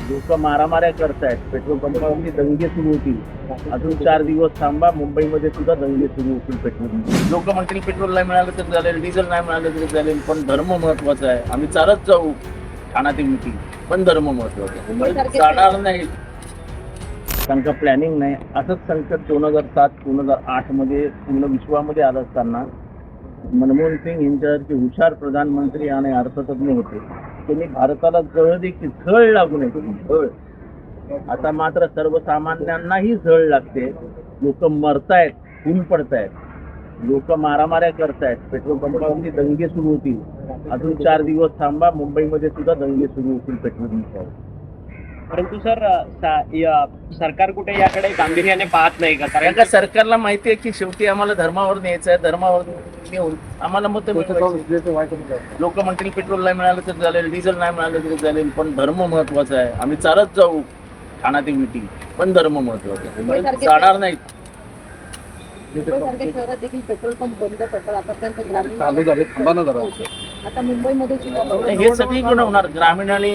लोक मारामाऱ्या करतायत, पेट्रोल पंपावरती दंगे सुरू होतील. अजून 4 दिवस थांबा, मुंबईमध्ये सुद्धा दंगे सुरू होतील. पेट्रोल लोक म्हणतील पेट्रोल नाही मिळालं तर चालेल, डिझेल नाही मिळालं तरी चालेल, पण धर्म महत्वाचा आहे. आम्ही चालत जाऊ ठाण्यात मिटिंग, पण धर्म महत्वाचा आहे. जाणार नाही कारण का प्लॅनिंग नाही. असंच संकट 2007-2008 मध्ये पूर्ण विश्वामध्ये आलं असताना मनमोहन सिंग यांच्यासारखे हुशार प्रधानमंत्री आणि अर्थतज्ञ होते. त्यांनी भारताला झळ लागू नये, झळ. आता मात्र सर्वसामान्यांनाही झळ लागते. लोक मरतायत, खून पडतायत, लोक मारामाऱ्या करतायत, पेट्रोल पंपावरती दंगे सुरू होतील. अजून 4 दिवस थांबा, मुंबईमध्ये सुद्धा दंगे सुरू होतील पेट्रोल पंपावर. परंतु सर सरकार कुठे याकडे गांभीर्याने पाहत नाही का? कारण का सरकारला माहिती आहे की शेवटी आम्हाला धर्मावर न्यायचं आहे. धर्मावर नेऊन आम्हाला मत लोक म्हणतील पेट्रोल नाही मिळालं तर चालेल, डिझेल नाही मिळालं तरी चालेल, पण धर्म महत्वाचा आहे. आम्ही चालत जाऊ ठाण्यात मिटिंग, पण धर्म महत्वाचा आहे. जाणार नाही. मुंबईसारख्या शहरात देखील पेट्रोल पंप बंद पडतात. आतापर्यंत ग्रामीण आता मुंबईमध्ये हे सगळीकडे होणार. ग्रामीण आणि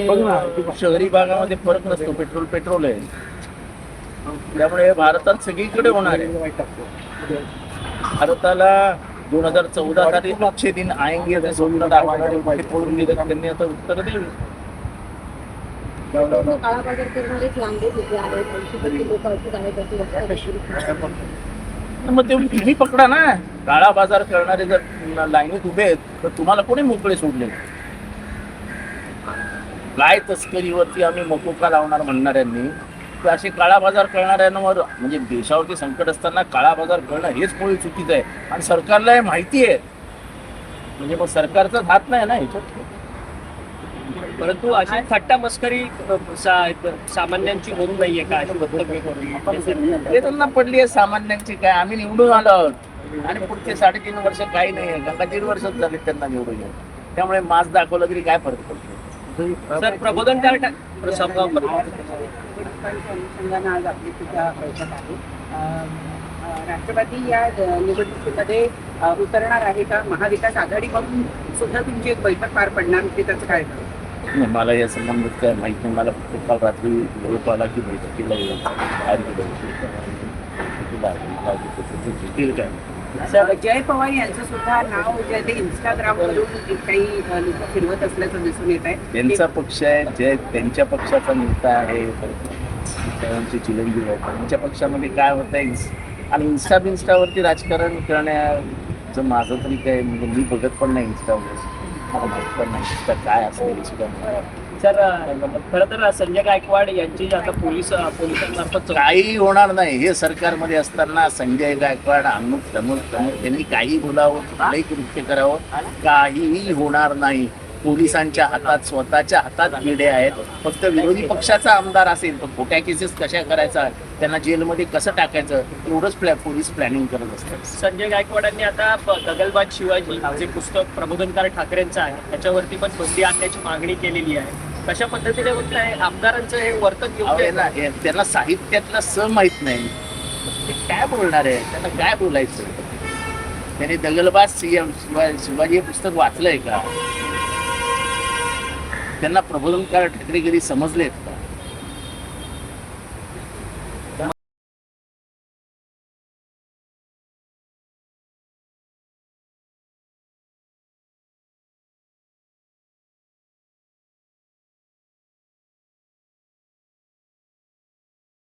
शहरी भागामध्ये फरक नसतो. पेट्रोल आहे, त्यामुळे भारतात सगळीकडे होणार आहे. भारताला 2014 साली अच्छे दिन आएंगे असं स्वप्न दाखवणारे पळून गेले. त्यांनी आता उत्तर दिली. काळा बाजार करणारेच लांबे तिथे आहेत. 80% लोक अशीच आहेत. मग ते तुम्ही पकडा ना. काळा बाजार करणारे जर लाईनीत उभे आहेत तर तुम्हाला कोणी मोकळे सोडले? गाय तस्करीवरती आम्ही मकोका लावणार म्हणणाऱ्यांनी, तर असे काळा बाजार करणाऱ्यांवर, म्हणजे देशावरती संकट असताना काळा बाजार करणं हेच मुळी चुकीचं आहे. आणि सरकारला हे माहिती आहे, म्हणजे मग सरकारचाच हात नाही ना ह्याच्यात. परंतु अशी थट्टा मस्करी सामान्यांची होत नाहीये का? अशी वक्तव्य करून ते त्यांना पडली आहे सामान्यांची. काय आम्ही निवडून आलो आहोत आणि पुढचे 3.5 वर्ष काही नाही आहे का? 1.5 वर्षच झाले त्यांना निवडून येऊन. त्यामुळे मास्क दाखवलं तरी काय फरक पडतो? सर प्रबोधनकार अनुषंगाने आज आपली सुद्धा बैठक आहे. राष्ट्रवादी या निवडणुकीमध्ये उतरणार आहे का? महाविकास आघाडी म्हणून सुद्धा तुमची एक बैठक पार पडणार होती, त्याचं काय? नाही, मला या संबंधात काय माहिती नाही. मला फक्त काल रात्री निरोप आला की बैठकीला सर, जय पवार यांचं सुद्धा नाव जे आहे ते इंस्टाग्रामवरून काही लोक फिरवत असल्याचं दिसून येत आहे. त्यांचा पक्ष आहे, जे त्यांच्या पक्षाचा नेता आहे, त्यांचे चिरंजीव आहे. त्यांच्या पक्षामध्ये काय होत आहे आणि इन्स्टावरती राजकारण करण्याचं माझं तरी काय, म्हणजे मी बघत पण नाही इन्स्टावर, मला माहीत पण नाही इन्स्टा काय असेल सुद्धा. सर खरं तर संजय गायकवाड यांची आता पोलिसांमार्फत काही होणार नाही. हे सरकारमध्ये असताना संजय गायकवाड अमुक तमुक त्यांनी काही बोलावं, कुठलंही कृत्य करावं, काहीही होणार नाही. पोलिसांच्या हातात, स्वतःच्या हातात किडे आहेत. फक्त विरोधी पक्षाचा आमदार असेल तर खोट्या केसेस कशा करायचा, त्यांना जेलमध्ये कसं टाकायचं, एवढंच पोलीस प्लॅनिंग करत असतात. संजय गायकवाडांनी आता दगलबाज शिवाजी जे पुस्तक प्रबोधनकार ठाकरेंचं आहे त्याच्यावरती पण बंदी आणण्याची मागणी केलेली आहे. कशा पद्धतीने होत आहे आमदारांचं हे वर्तन योग्य आहे ना? त्यांना साहित्यातला स माहित नाही, ते काय बोलणार आहे, त्यांना काय बोलायचं? त्यांनी दगलबाज शिवाजी हे पुस्तक वाचलंय का? त्यांना प्रबोधनकार ठाकरे कधी समजलेत का?